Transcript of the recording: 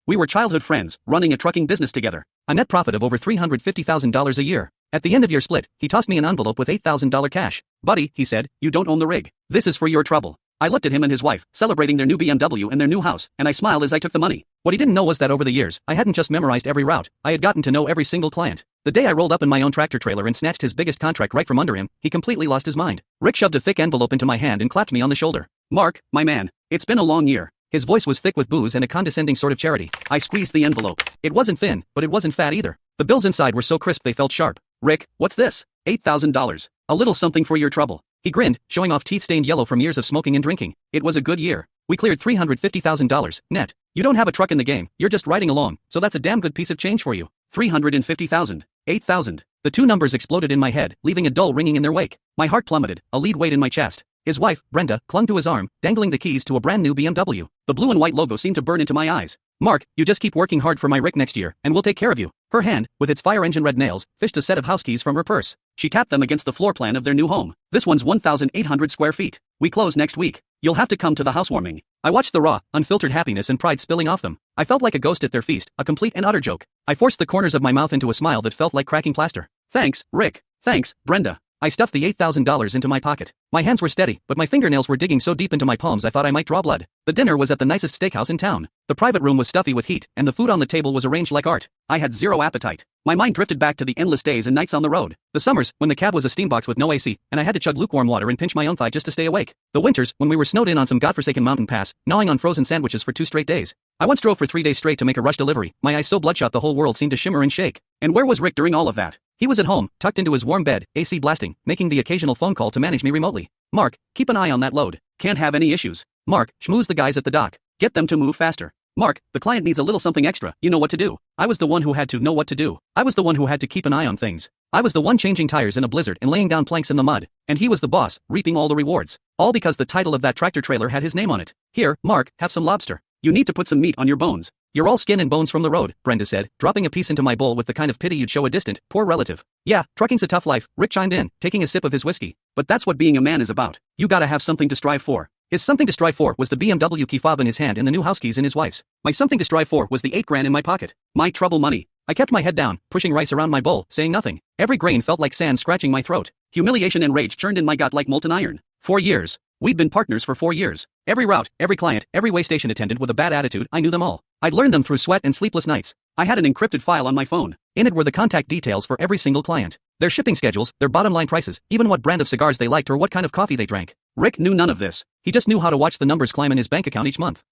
We were childhood friends, running a trucking business together. A net profit of over $350,000 a year. At the end of year split, he tossed me an envelope with $8,000 cash. Buddy, he said, you don't own the rig. This is for your trouble. I looked at him and his wife, celebrating their new BMW and their new house, and I smiled as I took the money. What he didn't know was that over the years, I hadn't just memorized every route, I had gotten to know every single client. The day I rolled up in my own tractor trailer and snatched his biggest contract right from under him, he completely lost his mind. Rick shoved a thick envelope into my hand and clapped me on the shoulder. Mark, my man, it's been a long year. His voice was thick with booze and a condescending sort of charity. I squeezed the envelope. It wasn't thin, but it wasn't fat either. The bills inside were so crisp they felt sharp. Rick, what's this? $8,000. A little something for your trouble. He grinned, showing off teeth stained yellow from years of smoking and drinking. It was a good year. We cleared $350,000, net. You don't have a truck in the game, you're just riding along, so that's a damn good piece of change for you. $350,000. $8,000. The two numbers exploded in my head, leaving a dull ringing in their wake. My heart plummeted, a lead weight in my chest. His wife, Brenda, clung to his arm, dangling the keys to a brand new BMW. The blue and white logo seemed to burn into my eyes. Mark, you just keep working hard for my Rick next year, and we'll take care of you. Her hand, with its fire engine red nails, fished a set of house keys from her purse. She tapped them against the floor plan of their new home. This one's 1,800 square feet. We close next week. You'll have to come to the housewarming. I watched the raw, unfiltered happiness and pride spilling off them. I felt like a ghost at their feast, a complete and utter joke. I forced the corners of my mouth into a smile that felt like cracking plaster. Thanks, Rick. Thanks, Brenda. I stuffed the $8,000 into my pocket. My hands were steady, but my fingernails were digging so deep into my palms I thought I might draw blood. The dinner was at the nicest steakhouse in town. The private room was stuffy with heat, and the food on the table was arranged like art. I had zero appetite. My mind drifted back to the endless days and nights on the road. The summers, when the cab was a steambox with no AC, and I had to chug lukewarm water and pinch my own thigh just to stay awake. The winters, when we were snowed in on some godforsaken mountain pass, gnawing on frozen sandwiches for 2 straight days. I once drove for 3 days straight to make a rush delivery, my eyes so bloodshot the whole world seemed to shimmer and shake. And where was Rick during all of that? He was at home, tucked into his warm bed, AC blasting, making the occasional phone call to manage me remotely. Mark, keep an eye on that load. Can't have any issues. Mark, schmooze the guys at the dock. Get them to move faster. Mark, the client needs a little something extra, you know what to do. I was the one who had to know what to do. I was the one who had to keep an eye on things. I was the one changing tires in a blizzard and laying down planks in the mud. And he was the boss, reaping all the rewards. All because the title of that tractor trailer had his name on it. Here, Mark, have some lobster. You need to put some meat on your bones. You're all skin and bones from the road, Brenda said, dropping a piece into my bowl with the kind of pity you'd show a distant, poor relative. Yeah, trucking's a tough life, Rick chimed in, taking a sip of his whiskey. But that's what being a man is about. You gotta have something to strive for. His something to strive for was the BMW key fob in his hand and the new house keys in his wife's. My something to strive for was the $8,000 in my pocket. My trouble money. I kept my head down, pushing rice around my bowl, saying nothing. Every grain felt like sand scratching my throat. Humiliation and rage churned in my gut like molten iron. 4 years. We'd been partners for 4 years. Every route, every client, every way station attendant with a bad attitude, I knew them all. I'd learned them through sweat and sleepless nights. I had an encrypted file on my phone. In it were the contact details for every single client. Their shipping schedules, their bottom line prices, even what brand of cigars they liked or what kind of coffee they drank. Rick knew none of this. He just knew how to watch the numbers climb in his bank account each month.